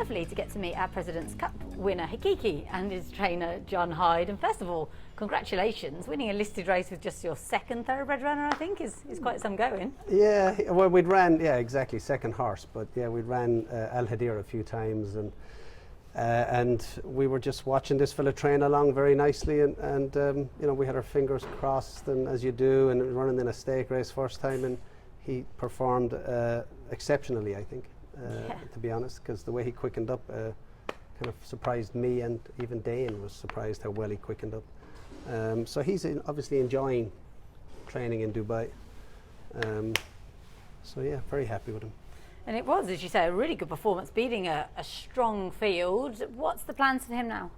lovely to get to meet our President's Cup winner Haqeeqy and his trainer John Hyde. And first of all, congratulations. Winning a listed race with just your second thoroughbred runner, I think, is quite some going. Yeah, well, we'd ran, yeah, exactly, second horse, but yeah, we'd ran Al Hadir a few times, and we were just watching this fella train along very nicely, and you know, we had our fingers crossed, and as you do, and running in a stake race first time, and he performed exceptionally, I think, to be honest, because the way he quickened up kind of surprised me, and even Dane was surprised how well he quickened up. So he's obviously enjoying training in Dubai. So yeah, very happy with him. And it was, as you say, a really good performance, beating a strong field. What's the plans for him now?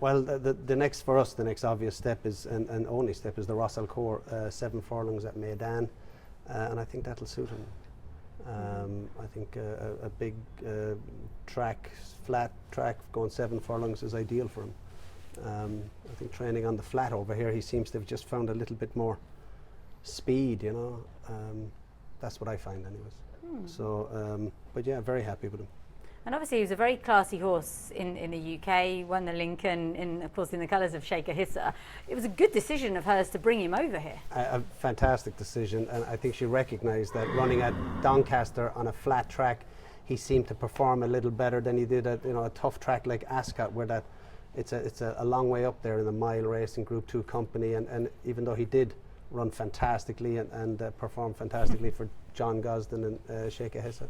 Well, the next, for us, the next obvious step is, and only step, is the Ras Al Khor 7 furlongs at Meydan, and I think that'll suit him. I think a big track, flat track, going 7 furlongs is ideal for him. I think training on the flat over here, he seems to have just found a little bit more speed, you know. That's what I find anyways. So, but yeah, very happy with him. And obviously he was a very classy horse in the UK, won the Lincoln, of course in the colours of Haqeeqy. It was a good decision of hers to bring him over here. A fantastic decision, and I think she recognised that running at Doncaster on a flat track, he seemed to perform a little better than he did at, you know, a tough track like Ascot, where it's a long way up there in the mile race in Group 2 company, and even though he did run fantastically and perform fantastically for John Gosden and Haqeeqy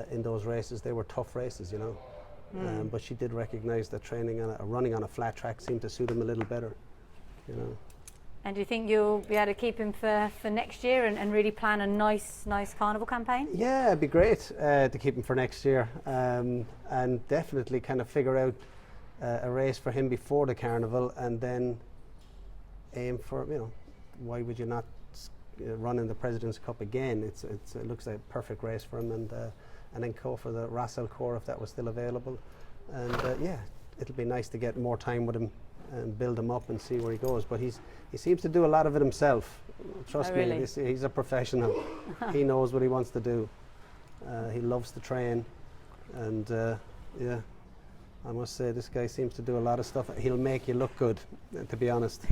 in those races, they were tough races, you know. But she did recognise that training running on a flat track seemed to suit him a little better, you know. And do you think you'll be able to keep him for next year and really plan a nice carnival campaign? Yeah, it'd be great to keep him for next year, and definitely kind of figure out a race for him before the carnival, and then aim for, you know, why would you not run in the President's Cup again? It looks like a perfect race for him, and then go for the Ras Al Khor if that was still available. And yeah, it'll be nice to get more time with him and build him up and see where he goes. But he seems to do a lot of it himself. Trust me, he's a professional. He knows what he wants to do. He loves to train, and yeah, I must say this guy seems to do a lot of stuff. He'll make you look good, to be honest.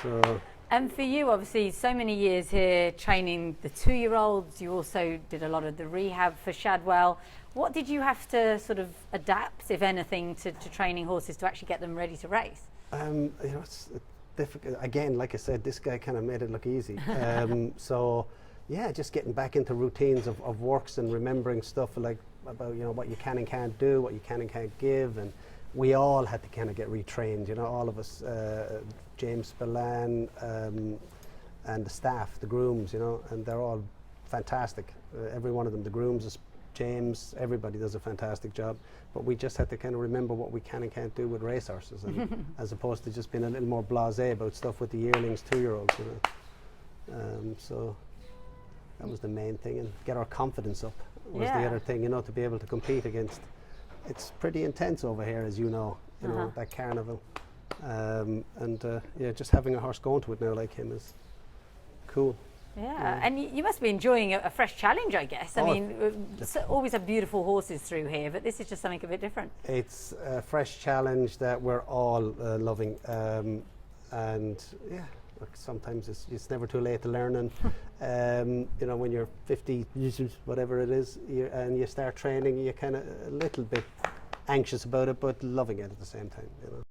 So. And for you, obviously, so many years here training the 2-year-olds. You also did a lot of the rehab for Shadwell. What did you have to sort of adapt, if anything, to training horses to actually get them ready to race? You know, it's difficult. Again, like I said, this guy kind of made it look easy. So, yeah, just getting back into routines of works and remembering stuff like about, you know, what you can and can't do, what you can and can't give, and we all had to kind of get retrained, you know, all of us, James Spillane, and the staff, the grooms, you know, and they're all fantastic. Every one of them, the grooms, James, everybody does a fantastic job. But we just had to kind of remember what we can and can't do with racehorses, and as opposed to just being a little more blasé about stuff with the yearlings, 2-year-olds, you know. So that was the main thing, and get our confidence up was the other thing, you know, to be able to compete against. It's pretty intense over here, as you know, that carnival. Yeah, just having a horse going to it now like him is cool. Yeah, and you must be enjoying a fresh challenge, I guess. I mean, always have beautiful horses through here, but this is just something a bit different. It's a fresh challenge that we're all loving, and yeah, look, sometimes it's never too late to learn, and you know, when you're 50, whatever it is, and you start training, you're kind of a little bit anxious about it, but loving it at the same time, you know.